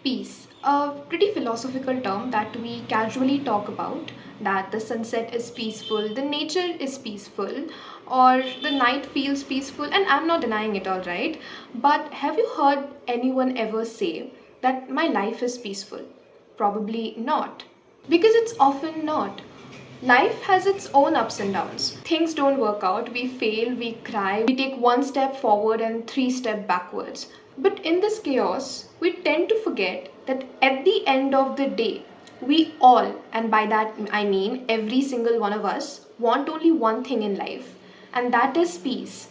Peace, a pretty philosophical term that we casually talk about, that the sunset is peaceful, the nature is peaceful, or the night feels peaceful, and I'm not denying it, all right. But have you heard anyone ever say that my life is peaceful? Probably not. Because it's often not. Life has its own ups and downs. Things don't work out, we fail, we cry, we take one step forward and three steps backwards. But in this chaos, we tend to forget that at the end of the day, we all, and by that I mean every single one of us, want only one thing in life, and that is peace.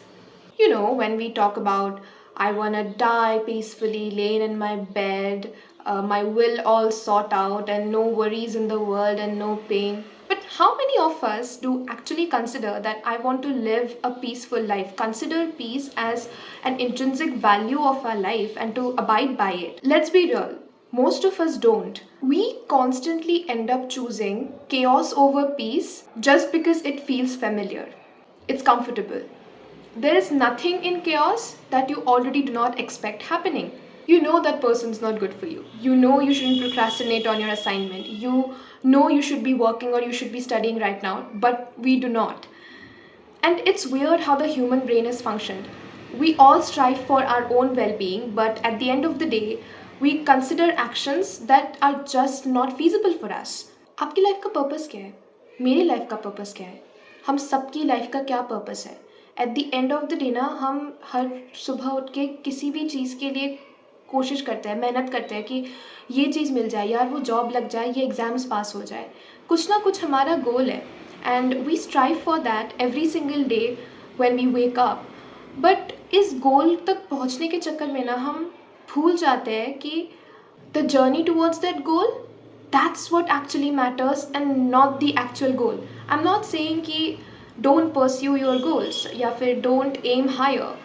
You know, when we talk about, I wanna die peacefully, laying in my bed, my will all sort out, and no worries in the world and no pain. But how many of us do actually consider that I want to live a peaceful life, consider peace as an intrinsic value of our life and to abide by it? Let's be real. Most of us don't. We constantly end up choosing chaos over peace just because it feels familiar. It's comfortable. There is nothing in chaos that you already do not expect happening. You know that person's not good for you. You know you shouldn't procrastinate on your assignment. You know you should be working or you should be studying right now, but we do not. And it's weird how the human brain is functioned. We all strive for our own well being, but at the end of the day, we consider actions that are just not feasible for us. आपकी life का purpose क्या है? मेरी life का purpose क्या है? हम सबकी लाइफ का क्या पर्पस है? At the end of the day ना हम हर सुबह उठ के किसी भी चीज़ के लिए कोशिश करते हैं, मेहनत करते हैं कि ये चीज़ मिल जाए यार, वो जॉब लग जाए, ये एग्ज़ाम्स पास हो जाए, कुछ ना कुछ हमारा गोल है and we strive for that every single day when we wake up. But इस गोल तक पहुंचने के चक्कर में ना हम भूल जाते हैं कि the journey towards that goal, that's what actually matters and not the actual goal. I am not saying कि डोंट परस्यू योर गोल्स या फिर डोंट एम हायर,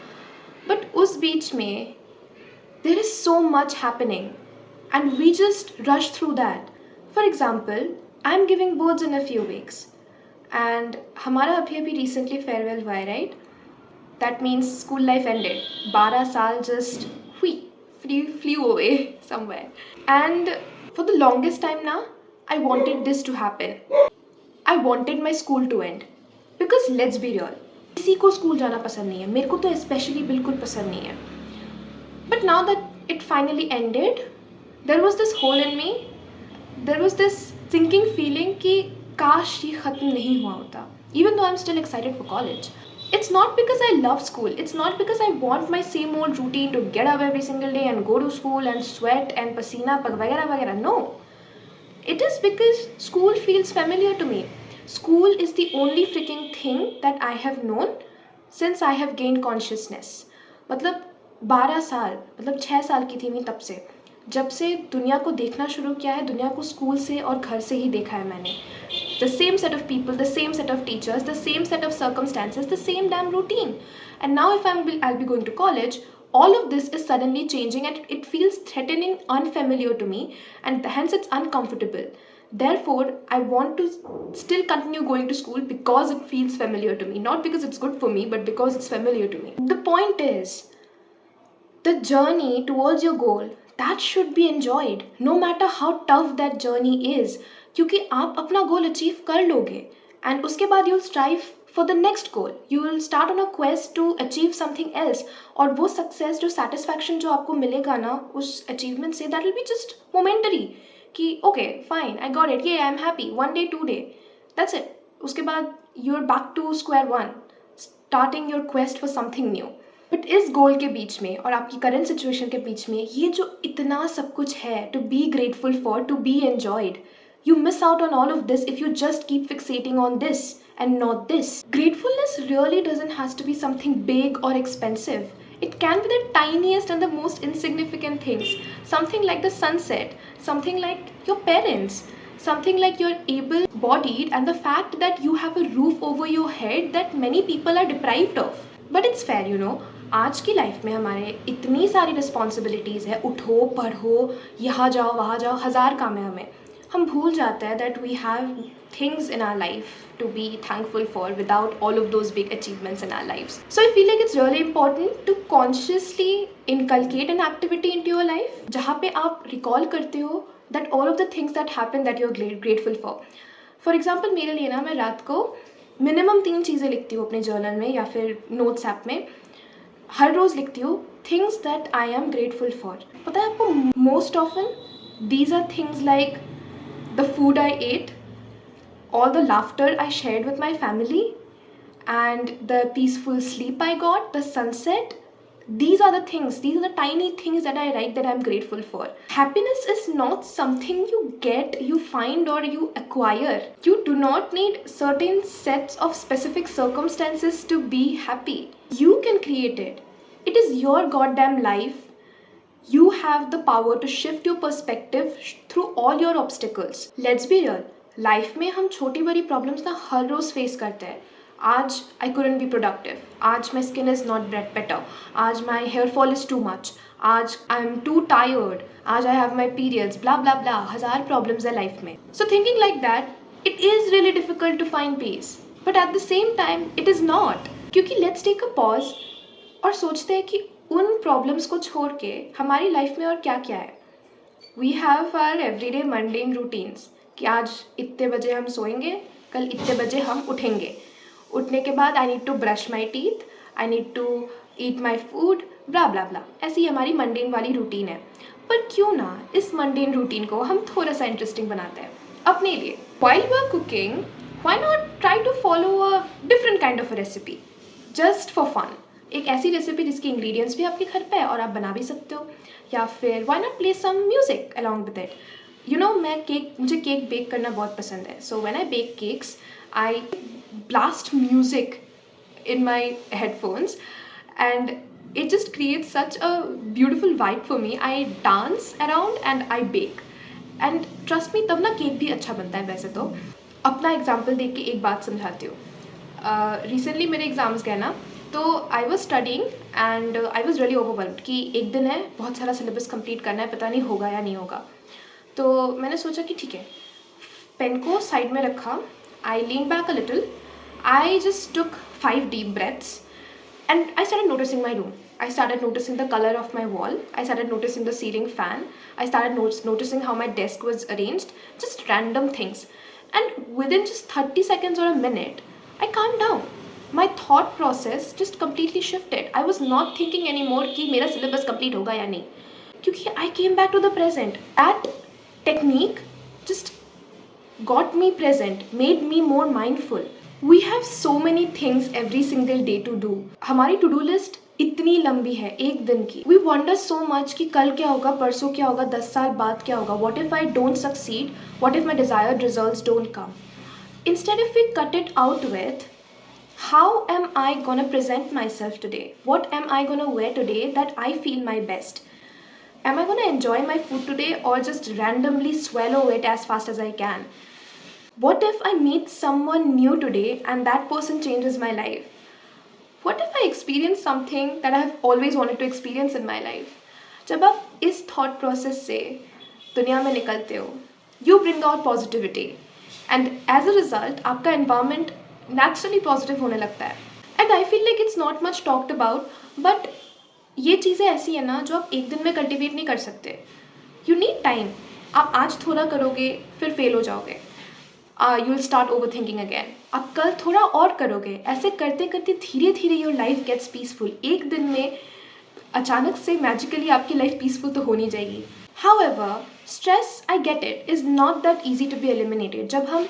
बट उस बीच में there is so much happening and we just rush through that. For example, I'm giving boards in a few weeks and हमारा अभी recently farewell हुआ है, right? That means school life ended. 12 साल just flew away somewhere. And for the longest time now, I wanted this to happen. I wanted my school to end. Because let's be real, किसी को school जाना पसंद नहीं है, मेरे को तो स्पेशली बिल्कुल पसंद नहीं है. But now that it finally ended, there was this hole in me. There was this sinking feeling कि काश ये ख़त्म नहीं हुआ होता. Even though I'm still excited for college. It's not because I love school. It's not because I want my same old routine to get up every single day and go to school and sweat and pasina वगैरह वगैरह. No. It is because school feels familiar to me. School is the only freaking thing that I have known since I have gained consciousness. मतलब 12 साल, मतलब 6 साल की थी मैं तब से, जब से दुनिया को देखना शुरू किया है, दुनिया को स्कूल से और घर से ही देखा है मैंने. The same set of people, the same set of teachers, the same set of circumstances, the same dam routine. And now if I'll be going to college, all of this is suddenly changing and it feels threatening, unfamiliar to me, and hence it's uncomfortable. Therefore, I want to still continue going to school because it feels familiar to me, not because it's good for me, but because it's familiar to me. The point is, the journey towards your goal, that should be enjoyed, no matter how tough that journey is, क्योंकि आप अपना goal achieve कर लोगे and उसके बाद you'll strive for the next goal. You will start on a quest to achieve something else, और वो success, जो satisfaction जो आपको मिलेगा ना उस achievement से, that will be just momentary कि okay fine I got it, yeah I'm happy, 1 day 2 day, that's it. उसके बाद you're back to square one, starting your quest for something new. But इस गोल के बीच में और आपकी करंट सिचुएशन के बीच में ये जो इतना सब कुछ है to be grateful for, to be enjoyed, you miss out on all of this if you just keep fixating on this and not this. Gratefulness really doesn't have to be something big or expensive. It can be the tiniest and the most insignificant things. Something like the sunset, something like your parents, something like you're able-bodied and the fact that you have a roof over your head that many people are deprived of. But it's fair, you know. आज की life में हमारे इतनी सारी responsibilities है, उठो पढ़ो यहाँ जाओ वहाँ जाओ, हज़ार काम है हमें. हम भूल जाते हैं that we have things in our life to be thankful for without all of those big achievements in our lives. So I feel like it's really important to consciously inculcate an activity into your life जहाँ पे आप recall करते हो that all of the things that happen that you're grateful for. For example, मेरे लिए ना, मैं रात को मिनिमम 3 चीज़ें लिखती हूँ अपने जर्नल में या फिर नोट्स ऐप में. हर रोज़ लिखती हूँ things that I am grateful for. पता है आपको, most often these are things like the food I ate, all the laughter I shared with my family, and the peaceful sleep I got, the sunset. These are the things, these are the tiny things that I write that I'm grateful for. Happiness is not something you get, you find, or you acquire. You do not need certain sets of specific circumstances to be happy. You can create it. It is your goddamn life. You have the power to shift your perspective through all your obstacles. Let's be real. Life में हम छोटी बड़ी problems ना हर रोज़ face करते हैं. आज आई couldn't be productive, आज my skin is not better, आज my hair fall is too much, आज आई एम टू टायर्ड, आज I have my periods, blah blah ब्ला. हज़ार प्रॉब्लम्स है लाइफ में. So thinking like that it is really difficult to find peace, but at the same time it is not. क्योंकि let's take a pause और सोचते हैं कि उन problems को छोड़ के हमारी लाइफ में और क्या क्या है. We have our everyday mundane routines कि आज इतने बजे हम सोएंगे, कल इतने बजे हम उठेंगे, उठने के बाद I need to brush my teeth, I need to eat my food, blah blah blah. ऐसी हमारी मंडेन वाली रूटीन है. पर क्यों ना इस मंडेन रूटीन को हम थोड़ा सा इंटरेस्टिंग बनाते हैं अपने लिए. While you are cooking, why not try to follow a different kind of a recipe just for fun. एक ऐसी रेसिपी जिसके इंग्रेडिएंट्स भी आपके घर पे है और आप बना भी सकते हो. या फिर why not play some music along with it. You know, मुझे केक बेक करना बहुत पसंद है. So when I bake cakes I blast music in my headphones and it just creates such a beautiful vibe for me. I dance around and I bake and trust me, तब ना cake भी अच्छा बनता है. वैसे तो अपना example देख के एक बात समझाती हूँ. रिसेंटली मेरे एग्ज़ाम्स गए ना, तो I was studying and I was really overwhelmed कि एक दिन है, बहुत सारा सिलेबस कंप्लीट करना है, पता नहीं होगा या नहीं होगा. तो मैंने सोचा कि ठीक है, पेन को साइड में रखा, I lean back a little, I just took 5 deep breaths and I started noticing my room. I started noticing the color of my wall. I started noticing the ceiling fan. I started noticing how my desk was arranged. Just random things. And within just 30 seconds or a minute, I calmed down. My thought process just completely shifted. I was not thinking anymore कि मेरा syllabus complete होगा या नहीं. क्योंकि I came back to the present. That technique just got me present, made me more mindful. We have so many things every single day to do. हमारी to do list इतनी लंबी है एक दिन की. We wonder so much कि कल क्या होगा, परसों क्या होगा, 10 साल बाद क्या होगा. What if I don't succeed? What if my desired results don't come? Instead, if we cut it out with, how am I gonna present myself today? What am I gonna wear today that I feel my best? Am I gonna enjoy my food today or just randomly swallow it as fast as I can? What if I meet someone new today and that person changes my life? What if I experience something that I have always wanted to experience in my life? जब आप इस thought process से दुनिया में निकलते हो, you bring out positivity and as a result आपका environment naturally positive होने लगता है. And I feel like it's not much talked about, but ये चीज़ें ऐसी है ना जो आप एक दिन में cultivate नहीं कर सकते. You need time. आप आज थोड़ा करोगे फिर फेल हो जाओगे. You will start over thinking again. आप कल थोड़ा और करोगे. ऐसे करते करते धीरे धीरे योर लाइफ गेट्स पीसफुल. एक दिन में अचानक से मैजिकली आपकी लाइफ पीसफुल तो हो नहीं जाएगी. However, stress, I get it, is not that easy to be eliminated. जब हम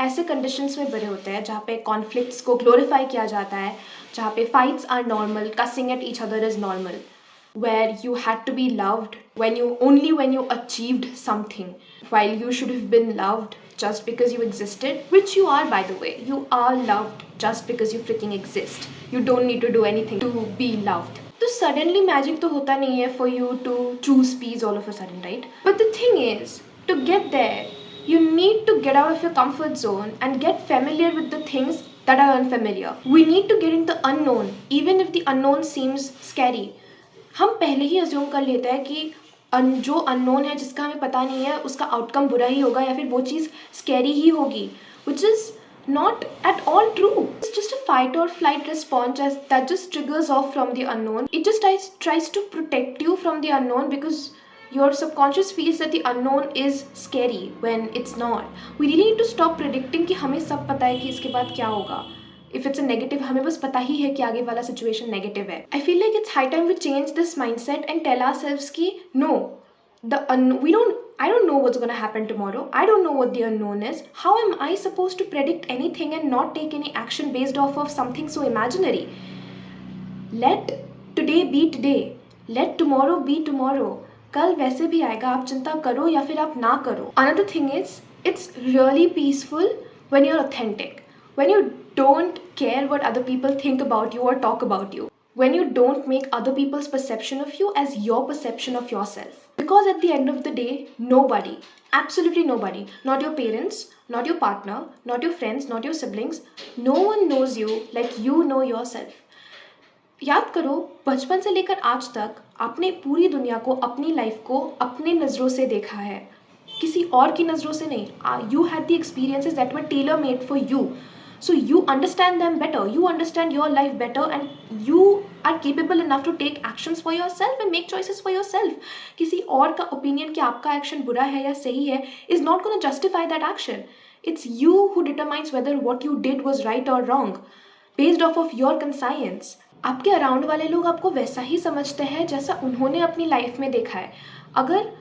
ऐसे कंडीशंस में बड़े होते हैं जहाँ पे कॉन्फ्लिक्ट्स को ग्लोरीफाई किया जाता है, जहाँ पे fights are normal, cussing at each other is normal, where you had to be loved when you achieved something, while you should have been loved just because you existed, which you are, by the way. You are loved just because you freaking exist. You don't need to do anything to be loved. So suddenly magic तो होता नहीं है for you to choose peace all of a sudden, right? But the thing is, to get there, you need to get out of your comfort zone and get familiar with the things that are unfamiliar. We need to get into the unknown, even if the unknown seems scary. हम पहले ही assume कर लेते हैं कि जो unknown है, जिसका हमें पता नहीं है, उसका आउटकम बुरा ही होगा या फिर वो चीज़ स्कैरी ही होगी, which is not at all true. It's just a fight or flight response that just triggers off from the unknown. It just tries to protect you from the unknown because your subconscious feels that the unknown is scary when it's not. We really need to stop predicting कि हमें सब पता है कि इसके बाद क्या होगा. If it's a negative, हमें बस पता ही है कि आगे वाला situation negative है. I feel like it's high time we change this mindset and tell ourselves कि no, I don't know what's gonna happen tomorrow. I don't know what the unknown is. How am I supposed to predict anything and not take any action based off of something so imaginary? Let today be today. Let tomorrow be tomorrow. कल वैसे भी आएगा, आप चिंता करो या फिर आप ना करो. Another thing is, it's really peaceful when you're authentic. When you don't care what other people think about you or talk about you. When you don't make other people's perception of you as your perception of yourself. Because at the end of the day, nobody, absolutely nobody, not your parents, not your partner, not your friends, not your siblings, no one knows you like you know yourself. याद करो, बचपन से लेकर आज तक आपने पूरी दुनिया को, अपनी लाइफ को अपने नज़रों से देखा है, किसी और की नज़रों से नहीं. You had the experiences that were tailor made for you, so you understand them better, you understand your life better, and you are capable enough to take actions for yourself and make choices for yourself. किसी और का opinion कि आपका action बुरा है या सही है is not going to justify that action. It's you who determines whether what you did was right or wrong based off of your conscience. आपके अराउंड वाले लोग आपको वैसा ही समझते हैं जैसा उन्होंने अपनी लाइफ में देखा है. अगर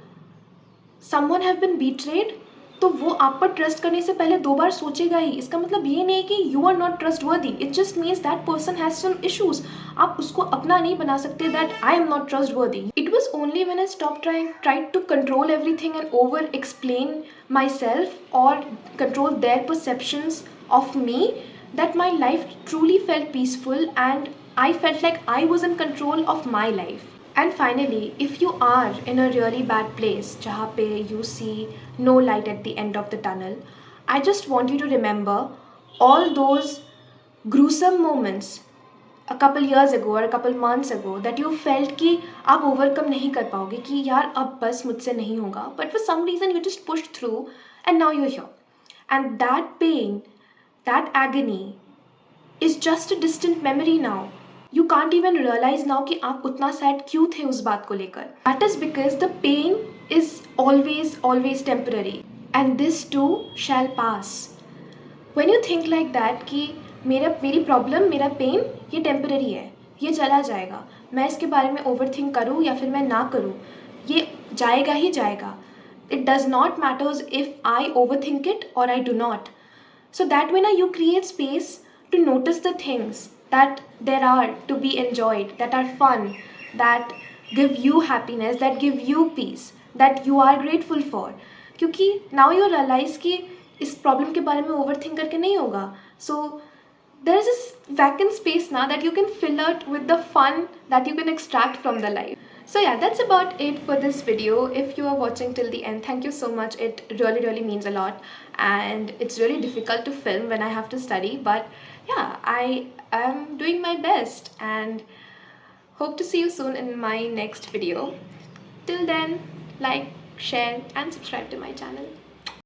someone have been betrayed, तो वो आप पर ट्रस्ट करने से पहले 2 बार सोचेगा ही. इसका मतलब ये नहीं कि you are not trustworthy. It just means that person has some issues. आप उसको अपना नहीं बना सकते that I am not trustworthy. It was only when I stop tried to control everything and over explain myself और control their perceptions of me that my life truly felt peaceful and I felt like I was in control of my life. And finally, if you are in a really bad place, jahan pe you see no light at the end of the tunnel, I just want you to remember all those gruesome moments a couple years ago or a couple months ago that you felt कि आप overcome नहीं कर पाओगे, कि यार अब बस मुझसे नहीं होगा, but for some reason you just pushed through and now you're here. And that pain, that agony is just a distant memory now. You can't even realize now कि आप उतना sad क्यों थे उस बात को लेकर. That is because the pain is always temporary and this too shall pass. When you think like that कि मेरी problem, मेरा pain ये temporary है, ये चला जाएगा, मैं इसके बारे में overthink करूँ या फिर मैं ना करूँ, ये जाएगा ही जाएगा. It does not matter if I overthink it or I do not. So that way now you create space to notice the things that there are to be enjoyed, that are fun, that give you happiness, that give you peace, that you are grateful for. क्योंकि now you realize कि इस problem के बारे में overthink करके नहीं होगा. So there is this vacant space now that you can fill out with the fun that you can extract from the life. So yeah, that's about it for this video. If you are watching till the end, thank you so much. It really means a lot, and it's really difficult to film when I have to study, but yeah, I am doing my best and hope to see you soon in my next video. Till then, like, share and subscribe to my channel.